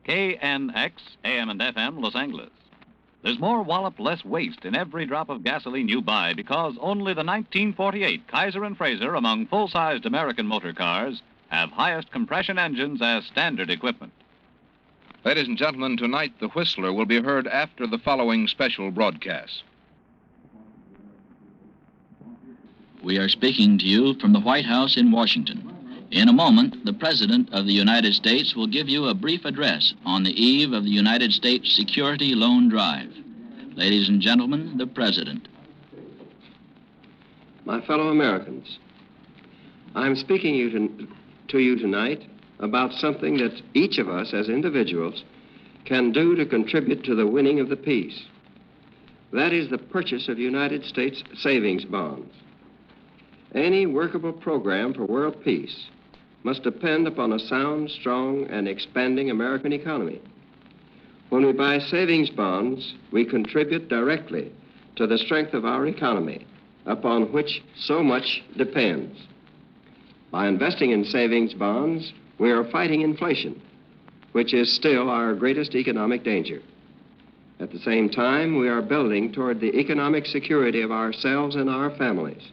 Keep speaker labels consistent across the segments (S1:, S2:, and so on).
S1: KNX, AM and FM, Los Angeles. There's more wallop, less waste in every drop of gasoline you buy because only the 1948 Kaiser and Fraser among full-sized American motor cars have highest compression engines as standard equipment.
S2: Ladies and gentlemen, tonight the Whistler will be heard after the following special broadcast.
S3: We are speaking to you from the White House in Washington. In a moment, the President of the United States will give you a brief address on the eve of the United States Security Loan Drive. Ladies and gentlemen, the President.
S4: My fellow Americans, I'm speaking to you tonight about something that each of us as individuals can do to contribute to the winning of the peace. That is the purchase of United States savings bonds. Any workable program for world peace must depend upon a sound, strong, and expanding American economy. When we buy savings bonds, we contribute directly to the strength of our economy, upon which so much depends. By investing in savings bonds, we are fighting inflation, which is still our greatest economic danger. At the same time, we are building toward the economic security of ourselves and our families.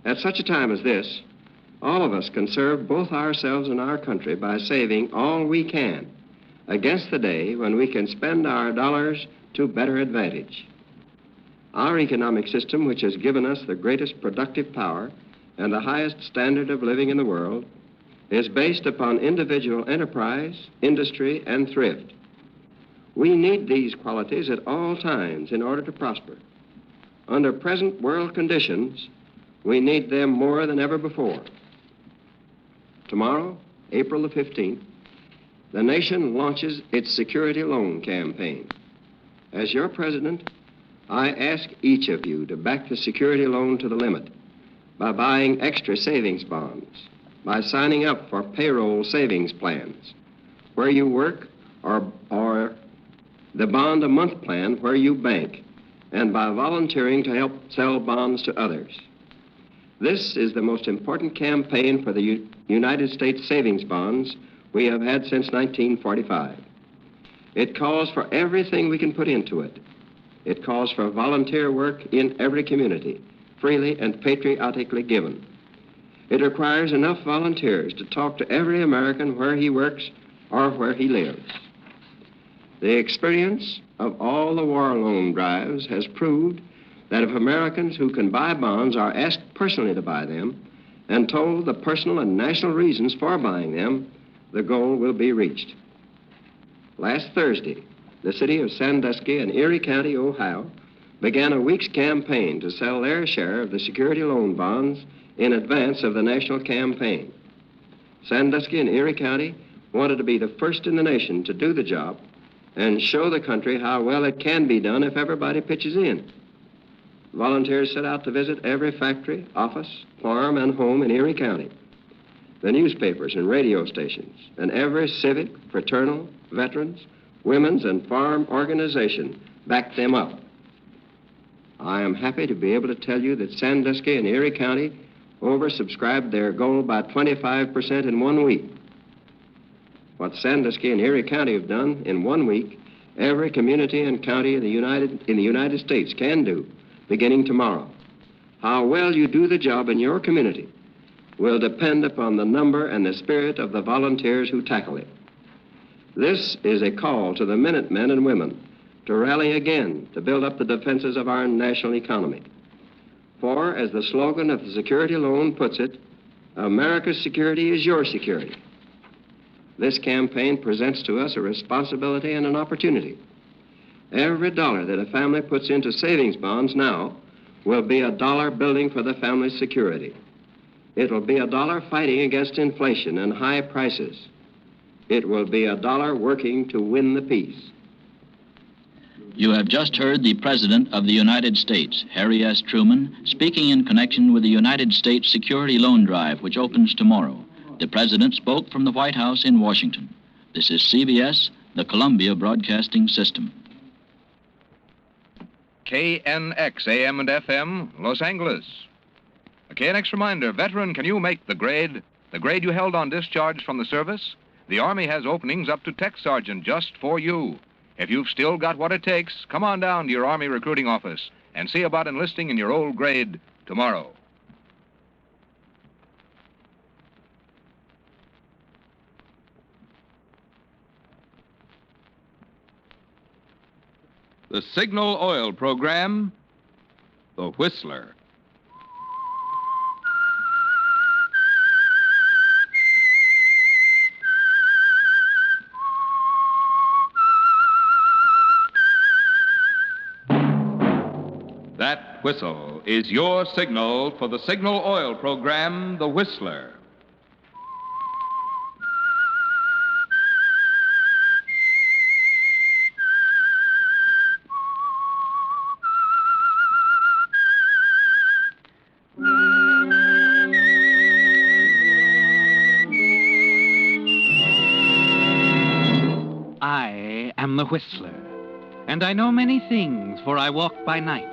S4: At such a time as this, all of us can serve both ourselves and our country by saving all we can against the day when we can spend our dollars to better advantage. Our economic system, which has given us the greatest productive power and the highest standard of living in the world, is based upon individual enterprise, industry, and thrift. We need these qualities at all times in order to prosper. Under present world conditions, we need them more than ever before. Tomorrow, April the 15th, the nation launches its security loan campaign. As your president, I ask each of you to back the security loan to the limit by buying extra savings bonds, by signing up for payroll savings plans where you work, or the bond a month plan where you bank, and by volunteering to help sell bonds to others. This is the most important campaign for the United States savings bonds we have had since 1945. It calls for everything we can put into it. It calls for volunteer work in every community, freely and patriotically given. It requires enough volunteers to talk to every American where he works or where he lives. The experience of all the war loan drives has proved that if Americans who can buy bonds are asked personally to buy them and told the personal and national reasons for buying them, the goal will be reached. Last Thursday, the city of Sandusky in Erie County, Ohio, began a week's campaign to sell their share of the security loan bonds in advance of the national campaign. Sandusky and Erie County wanted to be the first in the nation to do the job and show the country how well it can be done if everybody pitches in. Volunteers set out to visit every factory, office, farm, and home in Erie County. The newspapers and radio stations, and every civic, fraternal, veterans, women's, and farm organization backed them up. I am happy to be able to tell you that Sandusky and Erie County oversubscribed their goal by 25% in 1 week. What Sandusky and Erie County have done in 1 week, every community and county in the United States can do, beginning tomorrow. How well you do the job in your community will depend upon the number and the spirit of the volunteers who tackle it. This is a call to the Minutemen and women to rally again to build up the defenses of our national economy. For, as the slogan of the security loan puts it, America's security is your security. This campaign presents to us a responsibility and an opportunity. Every dollar that a family puts into savings bonds now will be a dollar building for the family's security. It will be a dollar fighting against inflation and high prices. It will be a dollar working to win the peace.
S3: You have just heard the President of the United States, Harry S. Truman, speaking in connection with the United States Security Loan Drive, which opens tomorrow. The President spoke from the White House in Washington. This is CBS, the Columbia Broadcasting System.
S2: KNX, AM and FM, Los Angeles. A KNX reminder, veteran, can you make the grade you held on discharge from the service? The Army has openings up to tech sergeant just for you. If you've still got what it takes, come on down to your Army recruiting office and see about enlisting in your old grade tomorrow. The Signal Oil Program, The Whistler. That whistle is your signal for the Signal Oil Program, The Whistler.
S5: I am the Whistler, and I know many things, for I walk by night.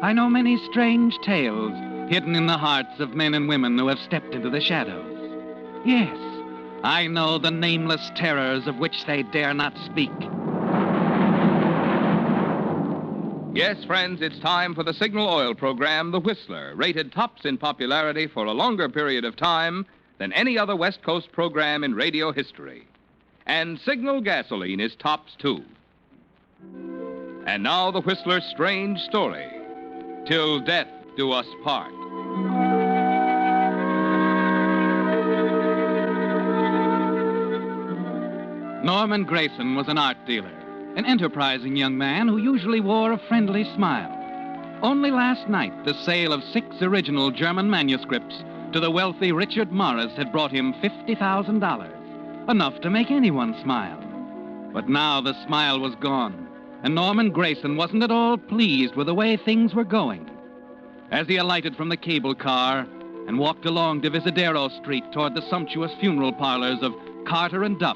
S5: I know many strange tales hidden in the hearts of men and women who have stepped into the shadows. Yes, I know the nameless terrors of which they dare not speak.
S2: Yes, friends, it's time for the Signal Oil Program, The Whistler, rated tops in popularity for a longer period of time than any other West Coast program in radio history. And Signal gasoline is tops, too. And now the Whistler's strange story, Till Death Do Us Part.
S5: Norman Grayson was an art dealer, an enterprising young man who usually wore a friendly smile. Only last night, the sale of 6 original German manuscripts to the wealthy Richard Morris had brought him $50,000, enough to make anyone smile. But now the smile was gone, and Norman Grayson wasn't at all pleased with the way things were going. As he alighted from the cable car and walked along Divisadero Street toward the sumptuous funeral parlors of Carter and Duff,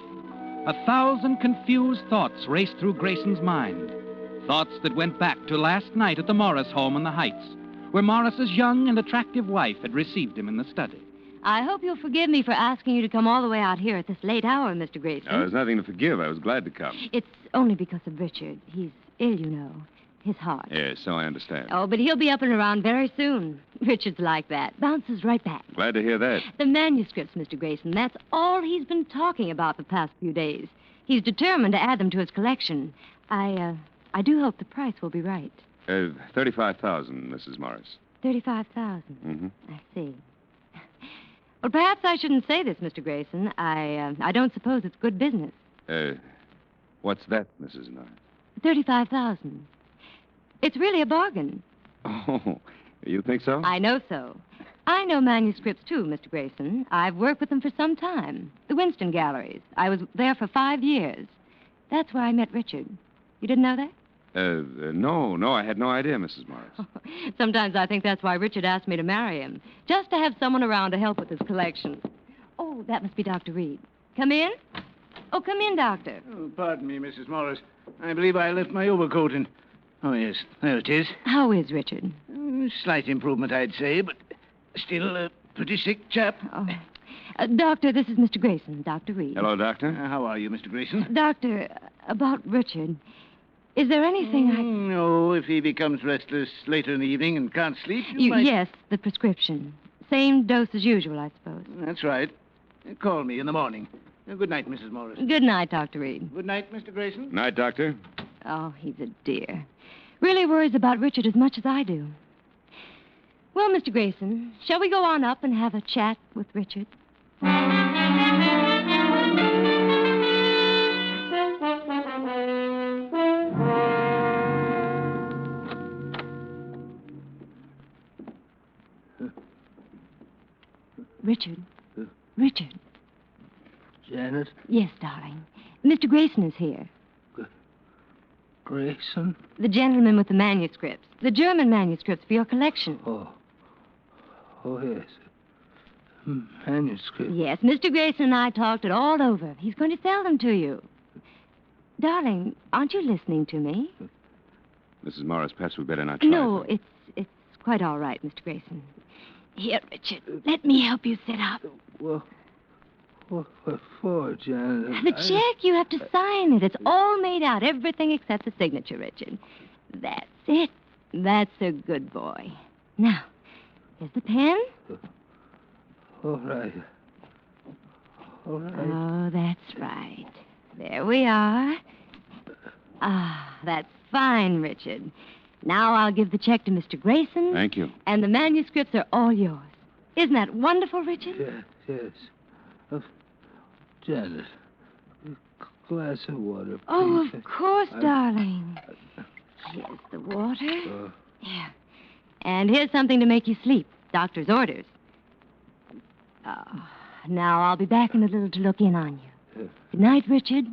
S5: 1,000 confused thoughts raced through Grayson's mind. Thoughts that went back to last night at the Morris home in the Heights, where Morris's young and attractive wife had received him in the study.
S6: I hope you'll forgive me for asking you to come all the way out here at this late hour, Mr. Grayson.
S7: There's nothing to forgive. I was glad to come.
S6: It's only because of Richard. He's ill, you know. His heart.
S7: Yes, so I understand.
S6: Oh, but he'll be up and around very soon. Richard's like that. Bounces right back.
S7: Glad to hear that.
S6: The manuscripts, Mr. Grayson, that's all he's been talking about the past few days. He's determined to add them to his collection. I do hope the price will be right.
S7: 35,000, Mrs. Morris.
S6: 35,000.
S7: Mm-hmm.
S6: I see. Well, perhaps I shouldn't say this, Mr. Grayson. I don't suppose it's good business.
S7: What's that, Mrs. Norris?
S6: 35,000. It's really a bargain.
S7: Oh, you think so?
S6: I know so. I know manuscripts, too, Mr. Grayson. I've worked with them for some time. The Winston Galleries. I was there for 5 years. That's where I met Richard. You didn't know that?
S7: No, I had no idea, Mrs. Morris.
S6: Sometimes I think that's why Richard asked me to marry him. Just to have someone around to help with his collection. Oh, that must be Dr. Reed. Come in? Oh, come in, Doctor.
S8: Oh, pardon me, Mrs. Morris. I believe I left my overcoat in... Oh, yes, there it is.
S6: How is Richard?
S8: Slight improvement, I'd say, but still a pretty sick chap.
S6: Oh. Doctor, this is Mr. Grayson, Dr. Reed.
S7: Hello, Doctor.
S8: How are you, Mr. Grayson?
S6: Doctor, about Richard, is there anything I...
S8: No, if he becomes restless later in the evening and can't sleep, you might...
S6: Yes, the prescription. Same dose as usual, I suppose.
S8: That's right. Call me in the morning. Good night, Mrs. Morris.
S6: Good night, Dr. Reed.
S8: Good night, Mr. Grayson.
S7: Night, Doctor.
S6: Oh, he's a dear. Really worries about Richard as much as I do. Well, Mr. Grayson, shall we go on up and have a chat with Richard? Richard. Richard.
S8: Janet?
S6: Yes, darling. Mr. Grayson is here.
S8: Grayson?
S6: The gentleman with the manuscripts. The German manuscripts for your collection.
S8: Oh, yes. Manuscript.
S6: Yes, Mr. Grayson and I talked it all over. He's going to sell them to you. Darling, aren't you listening to me?
S7: Mrs. Morris, perhaps we'd better not try.
S6: No, it's quite all right, Mr. Grayson. Here, Richard, let me help you sit up.
S8: Well, What for, Janet?
S6: The check, you have to sign it. It's all made out, everything except the signature, Richard. That's it. That's a good boy. Now, here's the pen.
S8: All right. All right.
S6: Oh, that's right. There we are. Ah, that's fine, Richard. Now I'll give the check to Mr. Grayson.
S7: Thank you.
S6: And the manuscripts are all yours. Isn't that wonderful, Richard?
S8: Yes. Janet, a glass of water, please.
S6: Oh, of course, darling. Here's the water. Here. And here's something to make you sleep. Doctor's orders. Now I'll be back in a little to look in on you. Good night, Richard.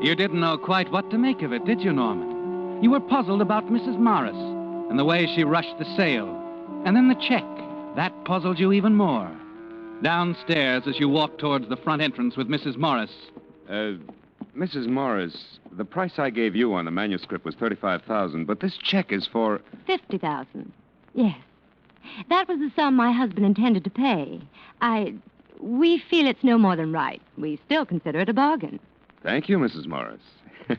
S5: You didn't know quite what to make of it, did you, Norman? You were puzzled about Mrs. Morris and the way she rushed the sale. And then the check. That puzzled you even more. Downstairs, as you walked towards the front entrance with Mrs. Morris.
S7: Mrs. Morris, the price I gave you on the manuscript was $35,000, but this check is for...
S6: $50,000. Yes. That was the sum my husband intended to pay. We feel it's no more than right. We still consider it a bargain.
S7: Thank you, Mrs. Morris.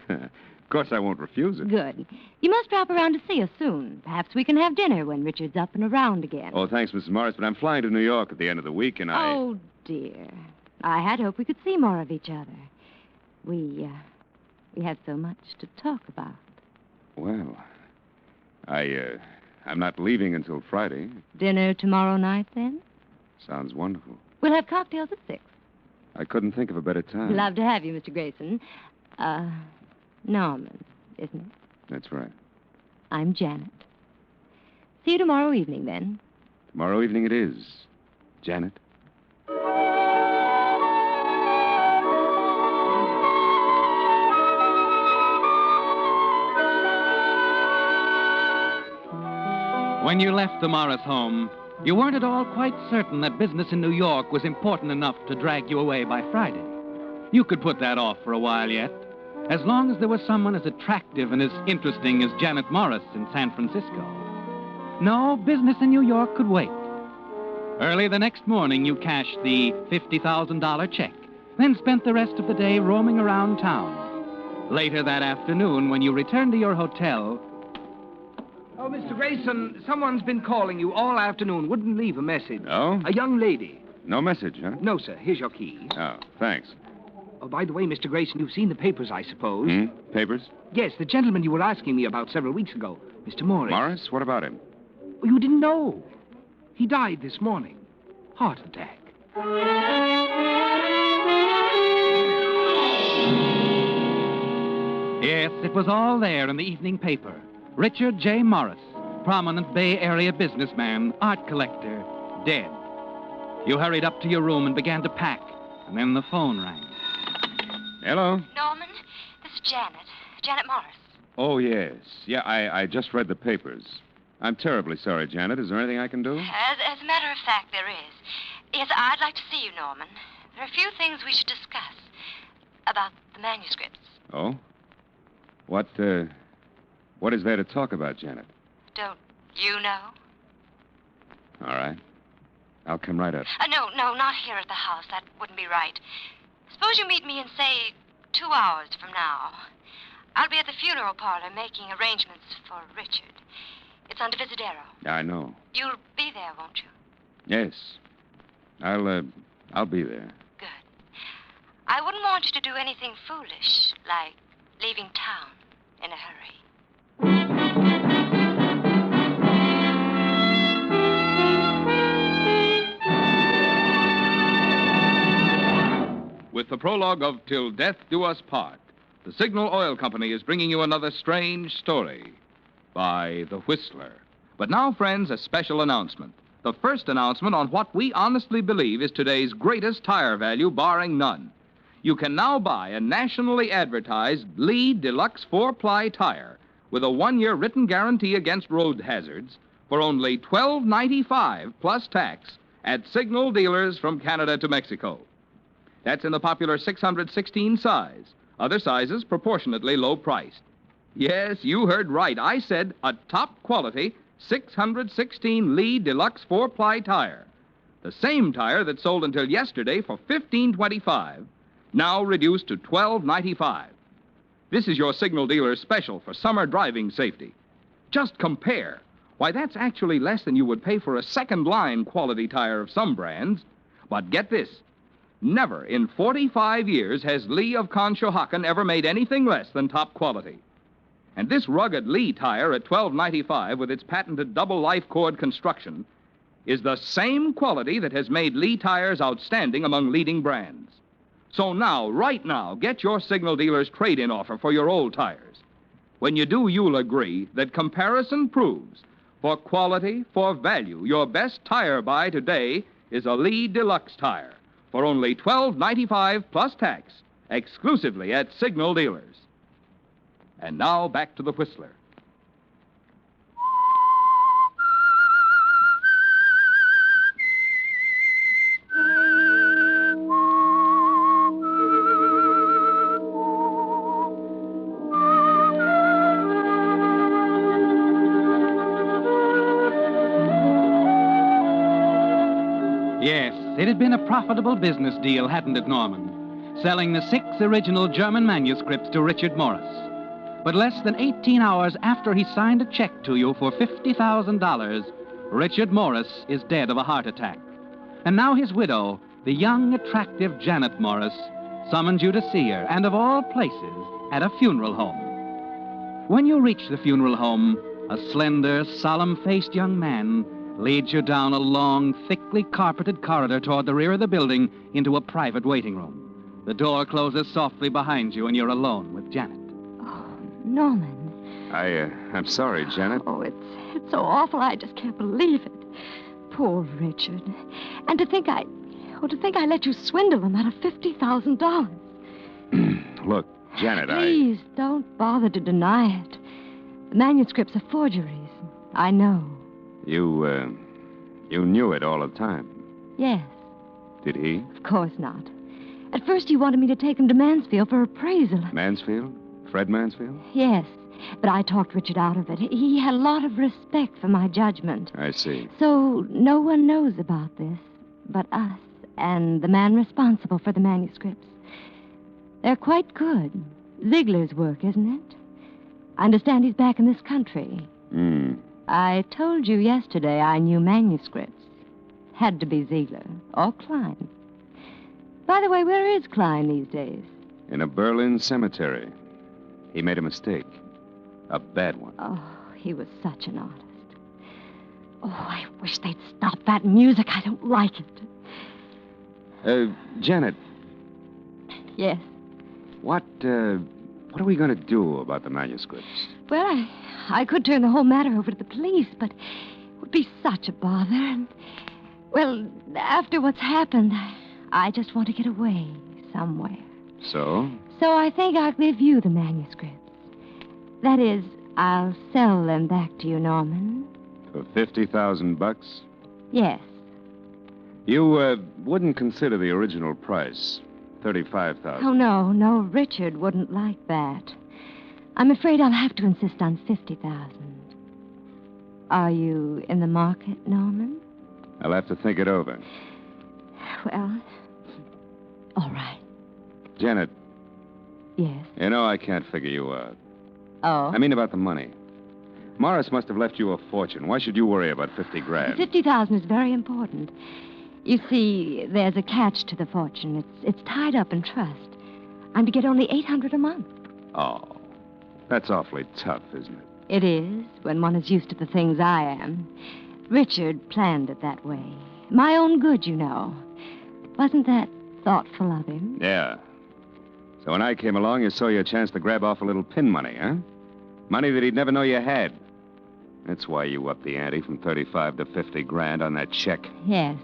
S7: Of course, I won't refuse it.
S6: Good. You must drop around to see us soon. Perhaps we can have dinner when Richard's up and around again.
S7: Oh, thanks, Mrs. Morris, but I'm flying to New York at the end of the week, and
S6: Oh, dear. I had hoped we could see more of each other. We have so much to talk about.
S7: Well, I'm not leaving until Friday.
S6: Dinner tomorrow night, then?
S7: Sounds wonderful.
S6: We'll have cocktails at 6.
S7: I couldn't think of a better time.
S6: Love to have you, Mr. Grayson. Norman, isn't it?
S7: That's right.
S6: I'm Janet. See you tomorrow evening, then.
S7: Tomorrow evening it is. Janet?
S5: When you left the Morris home, you weren't at all quite certain that business in New York was important enough to drag you away by Friday. You could put that off for a while yet, as long as there was someone as attractive and as interesting as Janet Morris in San Francisco. No, business in New York could wait. Early the next morning, you cashed the $50,000 check, then spent the rest of the day roaming around town. Later that afternoon, when you returned to your hotel...
S2: Oh, Mr. Grayson, someone's been calling you all afternoon. Wouldn't leave a message.
S7: Oh?
S2: A young lady.
S7: No message, huh?
S2: No, sir. Here's your keys.
S7: Oh, thanks.
S2: Oh, by the way, Mr. Grayson, you've seen the papers, I suppose.
S7: Papers?
S2: Yes, the gentleman you were asking me about several weeks ago, Mr. Morris.
S7: Morris? What about him?
S2: Oh, you didn't know. He died this morning. Heart attack.
S5: Yes, it was all there in the evening paper. Richard J. Morris, prominent Bay Area businessman, art collector, dead. You hurried up to your room and began to pack, and then the phone rang.
S7: Hello?
S6: Norman, this is Janet. Janet Morris.
S7: Oh, yes. Yeah, I just read the papers. I'm terribly sorry, Janet. Is there anything I can do?
S6: As a matter of fact, there is. Yes, I'd like to see you, Norman. There are a few things we should discuss about the manuscripts.
S7: Oh? What is there to talk about, Janet?
S6: Don't you know?
S7: All right. I'll come right up.
S6: No, not here at the house. That wouldn't be right. Suppose you meet me in, say, 2 hours from now. I'll be at the funeral parlor making arrangements for Richard. It's on Divisadero.
S7: I know.
S6: You'll be there, won't you?
S7: Yes. I'll be there.
S6: Good. I wouldn't want you to do anything foolish, like leaving town in a hurry.
S2: With the prologue of Till Death Do Us Part, the Signal Oil Company is bringing you another strange story by The Whistler. But now, friends, a special announcement. The first announcement on what we honestly believe is today's greatest tire value, barring none. You can now buy a nationally advertised Lee Deluxe 4-ply tire with a 1-year written guarantee against road hazards for only $12.95 plus tax at Signal dealers from Canada to Mexico. That's in the popular 616 size. Other sizes proportionately low priced. Yes, you heard right. I said a top quality 616 Lee Deluxe 4-ply tire. The same tire that sold until yesterday for $15.25, now reduced to $12.95. This is your signal dealer's special for summer driving safety. Just compare. Why, that's actually less than you would pay for a second-line quality tire of some brands. But get this. Never in 45 years has Lee of Conshohocken ever made anything less than top quality. And this rugged Lee tire at $12.95 with its patented double life cord construction is the same quality that has made Lee tires outstanding among leading brands. So now, right now, get your signal dealer's trade-in offer for your old tires. When you do, you'll agree that comparison proves for quality, for value, your best tire buy today is a Lee Deluxe tire for only $12.95 plus tax, exclusively at signal dealers. And now back to the Whistler.
S5: Yes, it had been a profitable business deal, hadn't it, Norman? Selling the 6 original German manuscripts to Richard Morris. But less than 18 hours after he signed a check to you for $50,000, Richard Morris is dead of a heart attack. And now his widow, the young, attractive Janet Morris, summoned you to see her, and of all places, at a funeral home. When you reach the funeral home, a slender, solemn-faced young man leads you down a long, thickly carpeted corridor toward the rear of the building into a private waiting room. The door closes softly behind you, and you're alone with Janet.
S6: Oh, Norman.
S7: I'm sorry, Janet.
S6: Oh, it's so awful. I just can't believe it. Poor Richard. And to think I let you swindle him out of $50,000.
S7: Look, Janet,
S6: Please don't bother to deny it. The manuscripts are forgeries. I know.
S7: You knew it all the time.
S6: Yes.
S7: Did he?
S6: Of course not. At first he wanted me to take him to Mansfield for appraisal.
S7: Mansfield? Fred Mansfield?
S6: Yes, but I talked Richard out of it. He had a lot of respect for my judgment.
S7: I see.
S6: So no one knows about this but us and the man responsible for the manuscripts. They're quite good. Ziegler's work, isn't it? I understand he's back in this country. I told you yesterday I knew manuscripts. Had to be Ziegler or Clyde. By the way, where is Clyde these days?
S7: In a Berlin cemetery. He made a mistake. A bad one.
S6: Oh, he was such an artist. Oh, I wish they'd stop that music. I don't like it.
S7: Janet.
S6: Yes?
S7: What are we going to do about the manuscripts?
S6: Well, I could turn the whole matter over to the police, but it would be such a bother. And, well, after what's happened, I just want to get away somewhere.
S7: So?
S6: So I think I'll give you the manuscripts. That is, I'll sell them back to you, Norman.
S7: For $50,000?
S6: Yes.
S7: You wouldn't consider the original price, $35,000.
S6: Oh, no, Richard wouldn't like that. I'm afraid I'll have to insist on $50,000. Are you in the market, Norman?
S7: I'll have to think it over.
S6: Well, all right.
S7: Janet.
S6: Yes?
S7: You know I can't figure you out.
S6: Oh?
S7: I mean about the money. Morris must have left you a fortune. Why should you worry about $50,000?
S6: $50,000 is very important. You see, there's a catch to the fortune. It's tied up in trust. I'm to get only $800 a month.
S7: Oh, that's awfully tough, isn't it?
S6: It is, when one is used to the things I am. Richard planned it that way. My own good, you know. Wasn't that thoughtful of him?
S7: Yeah. So when I came along, you saw your chance to grab off a little pin money, huh? Money that he'd never know you had. That's why you upped the ante from $35,000 to $50,000 on that check.
S6: Yes.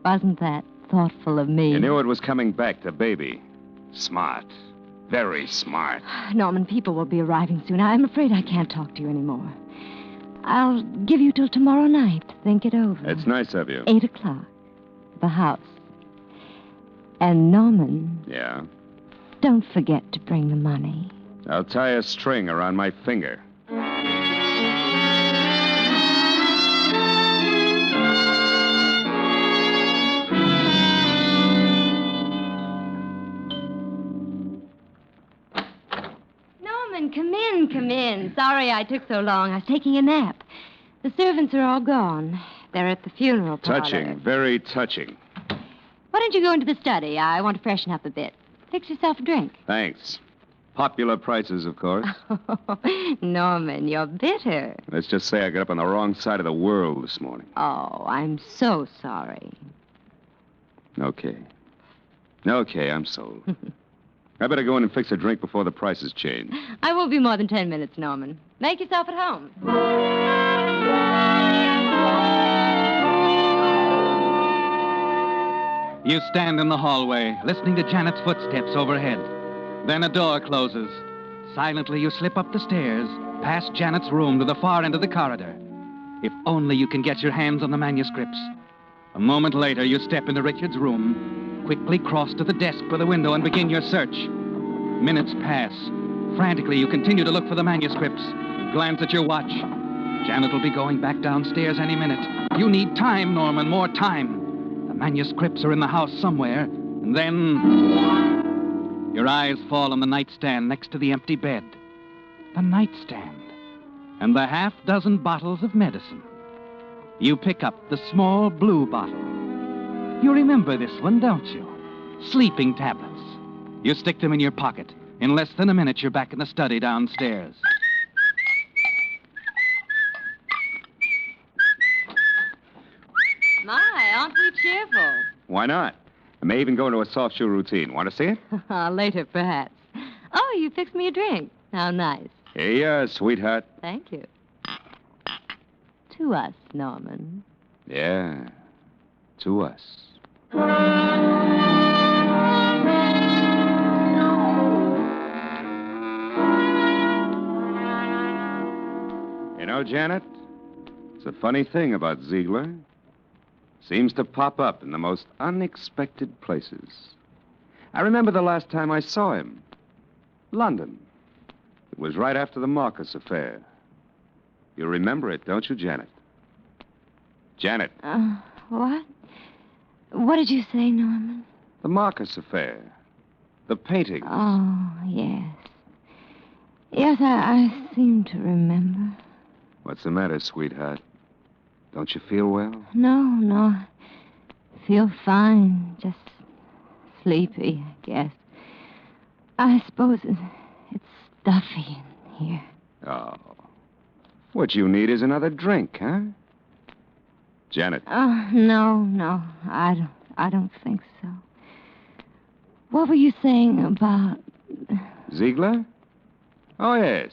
S6: Wasn't that thoughtful of me?
S7: You knew it was coming back to baby. Smart. Very smart.
S6: Norman, people will be arriving soon. I'm afraid I can't talk to you anymore. I'll give you till tomorrow night to think it over.
S7: It's nice of you.
S6: 8 o'clock. The house. And Norman...
S7: Yeah?
S6: Don't forget to bring the money.
S7: I'll tie a string around my finger.
S6: Sorry I took so long. I was taking a nap. The servants are all gone. They're at the funeral parlor.
S7: Touching, very touching.
S6: Why don't you go into the study? I want to freshen up a bit. Fix yourself a drink.
S7: Thanks. Popular prices, of course.
S6: Norman, you're bitter.
S7: Let's just say I got up on the wrong side of the world this morning.
S6: Oh, I'm so sorry.
S7: Okay. Okay, I'm sold. I better go in and fix a drink before the prices change.
S6: I won't be more than 10 minutes, Norman. Make yourself at home.
S5: You stand in the hallway, listening to Janet's footsteps overhead. Then a door closes. Silently, you slip up the stairs, past Janet's room to the far end of the corridor. If only you can get your hands on the manuscripts. A moment later, you step into Richard's room, quickly cross to the desk by the window and begin your search. Minutes pass. Frantically, you continue to look for the manuscripts. Glance at your watch. Janet will be going back downstairs any minute. You need time, Norman, more time. The manuscripts are in the house somewhere. And then... Your eyes fall on the nightstand next to the empty bed. The nightstand. And the half-dozen bottles of medicine. You pick up the small blue bottle. You remember this one, don't you? Sleeping tablets. You stick them in your pocket. In less than a minute, you're back in the study downstairs.
S6: My, aren't we cheerful?
S7: Why not? I may even go into a soft shoe routine. Want to see it?
S6: Later, perhaps. Oh, you fixed me a drink. How nice.
S7: Here you are, sweetheart.
S6: Thank you. To us, Norman.
S7: Yeah, to us. You know, Janet, it's a funny thing about Ziegler. Seems to pop up in the most unexpected places. I remember the last time I saw him. London. It was right after the Marcus affair. You remember it, don't you, Janet? Janet.
S6: What? What did you say, Norman?
S7: The Marcus affair. The painting.
S6: Oh, yes. Yes, I seem to remember.
S7: What's the matter, sweetheart? Don't you feel well?
S6: No. Feel fine. Just sleepy, I guess. I suppose it's stuffy in here.
S7: Oh. What you need is another drink, huh? Janet.
S6: No. I don't think so. What were you saying about...
S7: Ziegler? Oh, yes.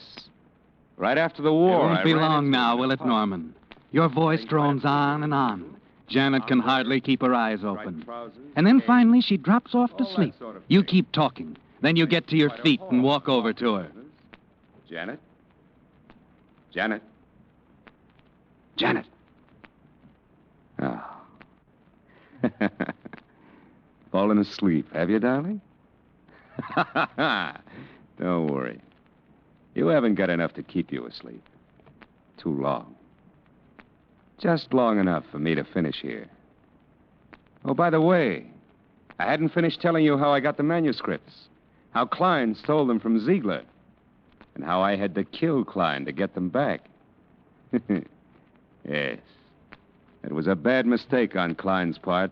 S7: Right after the war.
S5: It won't be long now, will it, Norman? Your voice drones on and on. Janet can hardly keep her eyes open. And then finally she drops off to sleep. You keep talking. Then you get to your feet and walk over to her.
S7: Janet? Janet? Janet? Oh. Fallen asleep, have you, darling? Don't worry. You haven't got enough to keep you asleep. Too long. Just long enough for me to finish here. Oh, by the way, I hadn't finished telling you how I got the manuscripts. How Clyde stole them from Ziegler. And how I had to kill Clyde to get them back. Yes. It was a bad mistake on Clyde's part.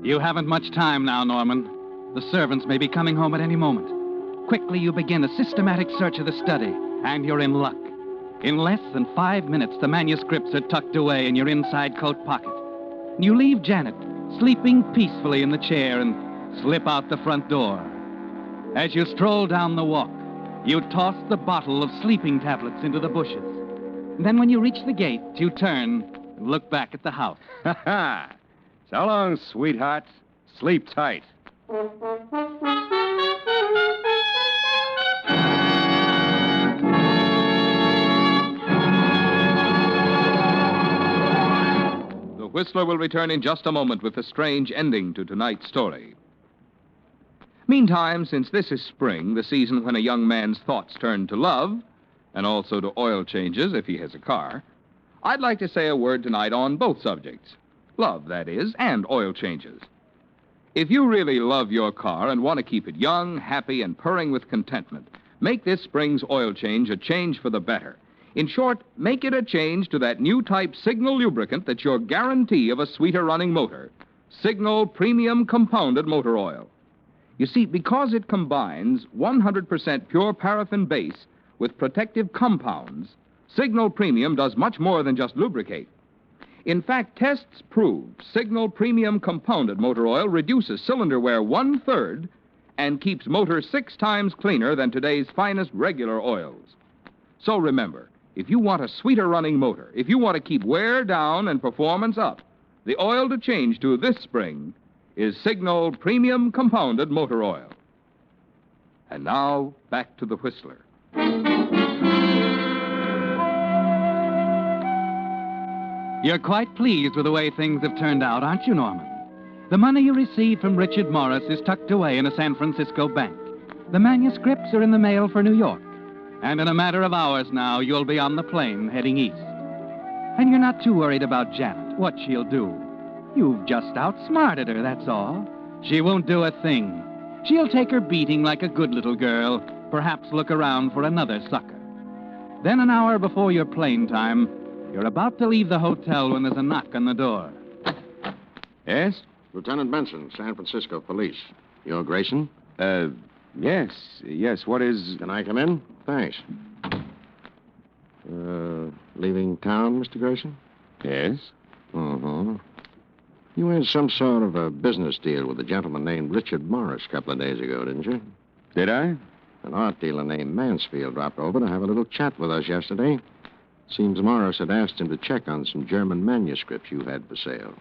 S5: You haven't much time now, Norman. The servants may be coming home at any moment. Quickly, you begin a systematic search of the study, and you're in luck. In less than 5 minutes, the manuscripts are tucked away in your inside coat pocket. You leave Janet sleeping peacefully in the chair and slip out the front door. As you stroll down the walk, you toss the bottle of sleeping tablets into the bushes. Then when you reach the gate, you turn and look back at the house.
S7: Ha-ha! So long, sweetheart. Sleep tight.
S2: The Whistler will return in just a moment with a strange ending to tonight's story. Meantime, since this is spring, the season when a young man's thoughts turn to love, and also to oil changes if he has a car, I'd like to say a word tonight on both subjects. Love, that is, and oil changes. If you really love your car and want to keep it young, happy, and purring with contentment, make this spring's oil change a change for the better. In short, make it a change to that new type Signal lubricant that's your guarantee of a sweeter running motor. Signal Premium Compounded Motor Oil. You see, because it combines 100% pure paraffin base with protective compounds, Signal Premium does much more than just lubricate. In fact, tests prove Signal Premium Compounded Motor Oil reduces cylinder wear 1/3 and keeps motor 6 times cleaner than today's finest regular oils. So remember, if you want a sweeter running motor, if you want to keep wear down and performance up, the oil to change to this spring is Signal Premium Compounded Motor Oil. And now, back to the Whistler.
S5: You're quite pleased with the way things have turned out, aren't you, Norman? The money you received from Richard Morris is tucked away in a San Francisco bank. The manuscripts are in the mail for New York. And in a matter of hours now, you'll be on the plane heading east. And you're not too worried about Janet, what she'll do. You've just outsmarted her, that's all. She won't do a thing. She'll take her beating like a good little girl, perhaps look around for another sucker. Then an hour before your plane time, you're about to leave the hotel when there's a knock on the door.
S7: Yes?
S9: Lieutenant Benson, San Francisco Police. You're Grayson?
S7: Yes. What is...
S9: Can I come in? Thanks. Leaving town, Mr. Grayson?
S7: Yes?
S9: Uh-huh. You had some sort of a business deal with a gentleman named Richard Morris a couple of days ago, didn't you?
S7: Did I?
S9: An art dealer named Mansfield dropped over to have a little chat with us yesterday. Seems Morris had asked him to check on some German manuscripts you had for sale.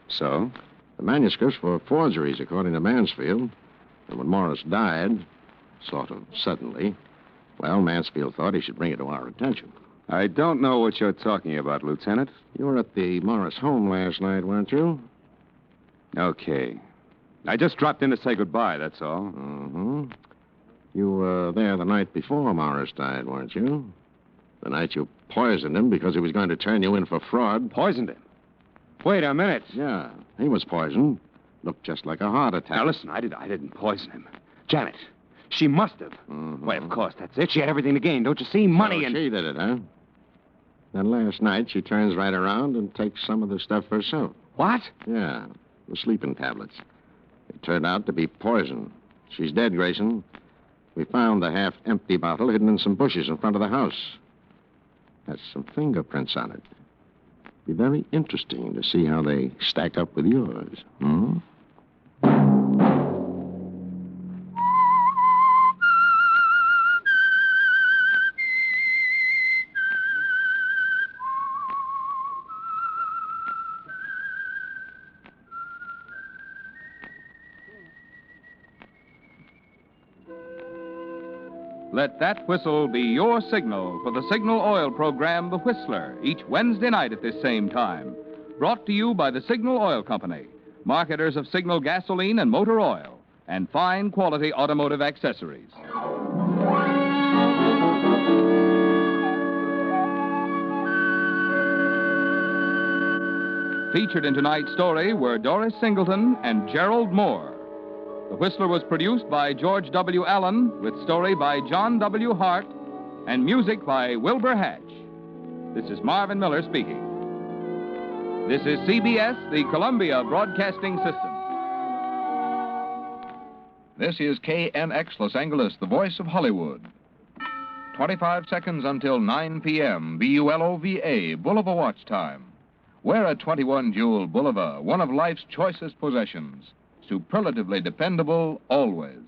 S7: So?
S9: The manuscripts were forgeries, according to Mansfield. And when Morris died, sort of suddenly, well, Mansfield thought he should bring it to our attention.
S7: I don't know what you're talking about, Lieutenant.
S9: You were at the Morris home last night, weren't you?
S7: Okay. I just dropped in to say goodbye, that's all.
S9: Mm-hmm. You were there the night before Morris died, weren't you? The night you poisoned him because he was going to turn you in for fraud.
S7: Poisoned him? Wait a minute.
S9: Yeah, he was poisoned. Looked just like a heart attack.
S7: Now, listen, I didn't poison him. Janet, she must have.
S9: Mm-hmm.
S7: Why, of course, that's it. She had everything to gain, don't you see? Money
S9: So
S7: and...
S9: she did it, huh? Then last night, she turns right around and takes some of the stuff herself.
S7: What?
S9: Yeah, the sleeping tablets. It turned out to be poison. She's dead, Grayson. We found the half-empty bottle hidden in some bushes in front of the house. Has some fingerprints on it. Be very interesting to see how they stack up with yours. Hmm?
S2: Let that whistle be your signal for the Signal Oil program, The Whistler, each Wednesday night at this same time. Brought to you by the Signal Oil Company, marketers of Signal gasoline and motor oil, and fine quality automotive accessories. Featured in tonight's story were Doris Singleton and Gerald Moore. The Whistler was produced by George W. Allen, with story by John W. Hart, and music by Wilbur Hatch. This is Marvin Miller speaking. This is CBS, the Columbia Broadcasting System.
S10: This is KNX Los Angeles, the voice of Hollywood. 25 seconds until 9 p.m. BULOVA, Bulova watch time. Wear a 21 jewel Bulova, one of life's choicest possessions. Superlatively dependable always.